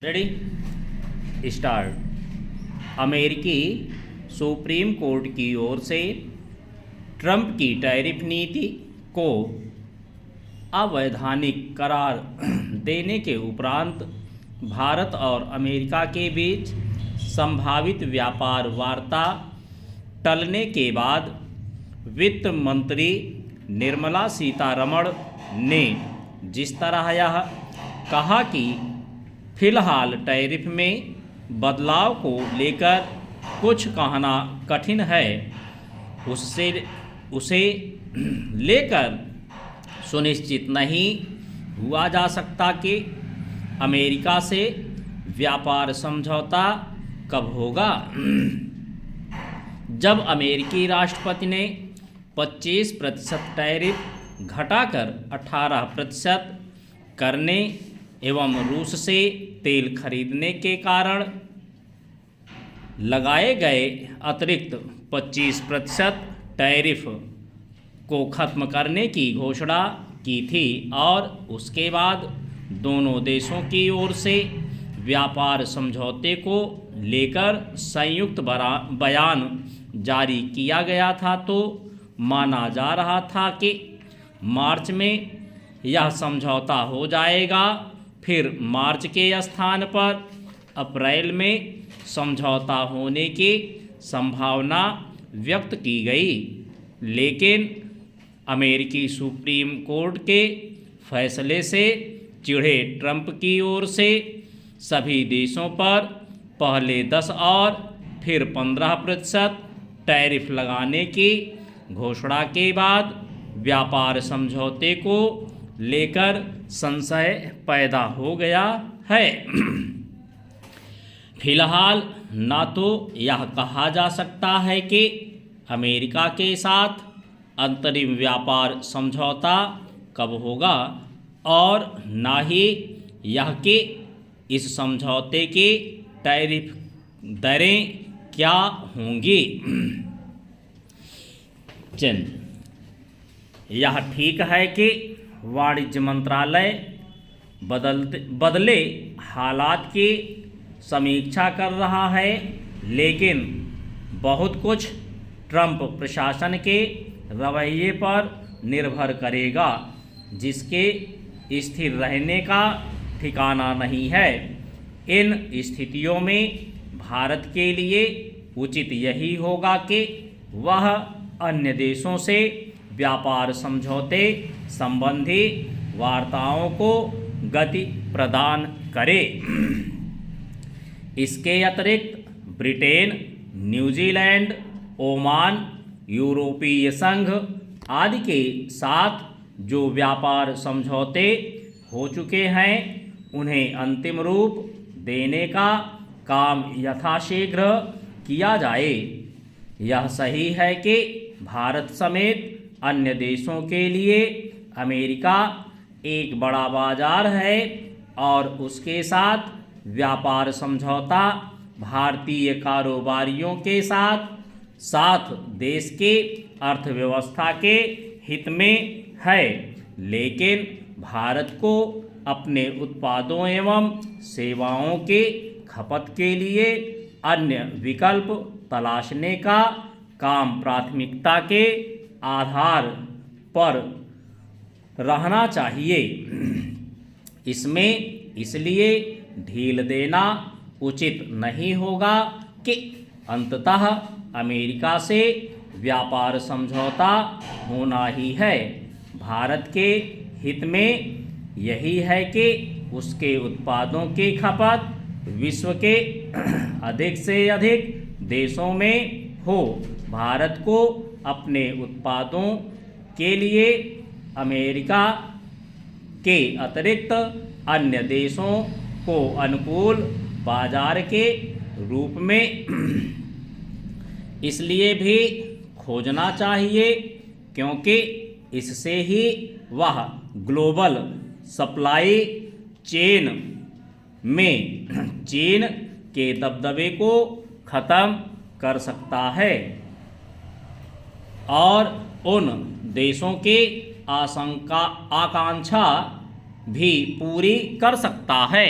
Ready start. अमेरिकी supreme court की ओर से ट्रंप की टैरिफ नीति को अवैधानिक करार देने के उपरांत भारत और अमेरिका के बीच संभावित व्यापार वार्ता टलने के बाद वित्त मंत्री निर्मला सीतारमण ने जिस तरह यह कहा कि फिलहाल टैरिफ में बदलाव को लेकर कुछ कहना कठिन है, उसे लेकर सुनिश्चित नहीं हुआ जा सकता कि अमेरिका से व्यापार समझौता कब होगा। जब अमेरिकी राष्ट्रपति ने 25% टैरिफ घटाकर 18% करने एवं रूस से तेल खरीदने के कारण लगाए गए अतिरिक्त 25% टैरिफ को ख़त्म करने की घोषणा की थी और उसके बाद दोनों देशों की ओर से व्यापार समझौते को लेकर संयुक्त बयान जारी किया गया था, तो माना जा रहा था कि मार्च में यह समझौता हो जाएगा। फिर मार्च के स्थान पर अप्रैल में समझौता होने की संभावना व्यक्त की गई, लेकिन अमेरिकी सुप्रीम कोर्ट के फैसले से चिढ़े ट्रंप की ओर से सभी देशों पर पहले 10 और फिर 15% टैरिफ लगाने की घोषणा के बाद व्यापार समझौते को लेकर संशय पैदा हो गया है। फिलहाल न तो यह कहा जा सकता है कि अमेरिका के साथ अंतरिम व्यापार समझौता कब होगा और न ही यह कि इस समझौते की टैरिफ दरें क्या होंगी। यह ठीक है कि वाणिज्य मंत्रालय बदले हालात की समीक्षा कर रहा है, लेकिन बहुत कुछ ट्रंप प्रशासन के रवैये पर निर्भर करेगा, जिसके स्थिर रहने का ठिकाना नहीं है। इन स्थितियों में भारत के लिए उचित यही होगा कि वह अन्य देशों से व्यापार समझौते संबंधी वार्ताओं को गति प्रदान करे। इसके अतिरिक्त ब्रिटेन, न्यूजीलैंड, ओमान, यूरोपीय संघ आदि के साथ जो व्यापार समझौते हो चुके हैं, उन्हें अंतिम रूप देने का काम यथाशीघ्र किया जाए। यह सही है कि भारत समेत अन्य देशों के लिए अमेरिका एक बड़ा बाजार है और उसके साथ व्यापार समझौता भारतीय कारोबारियों के साथ देश के अर्थव्यवस्था के हित में है, लेकिन भारत को अपने उत्पादों एवं सेवाओं के खपत के लिए अन्य विकल्प तलाशने का काम प्राथमिकता के आधार पर रहना चाहिए। इसमें इसलिए ढील देना उचित नहीं होगा कि अंततः अमेरिका से व्यापार समझौता होना ही है। भारत के हित में यही है कि उसके उत्पादों की खपत विश्व के अधिक से अधिक देशों में हो। भारत को अपने उत्पादों के लिए अमेरिका के अतिरिक्त अन्य देशों को अनुकूल बाजार के रूप में इसलिए भी खोजना चाहिए क्योंकि इससे ही वह ग्लोबल सप्लाई चेन में चीन के दबदबे को ख़त्म कर सकता है और उन देशों की आकांक्षा भी पूरी कर सकता है।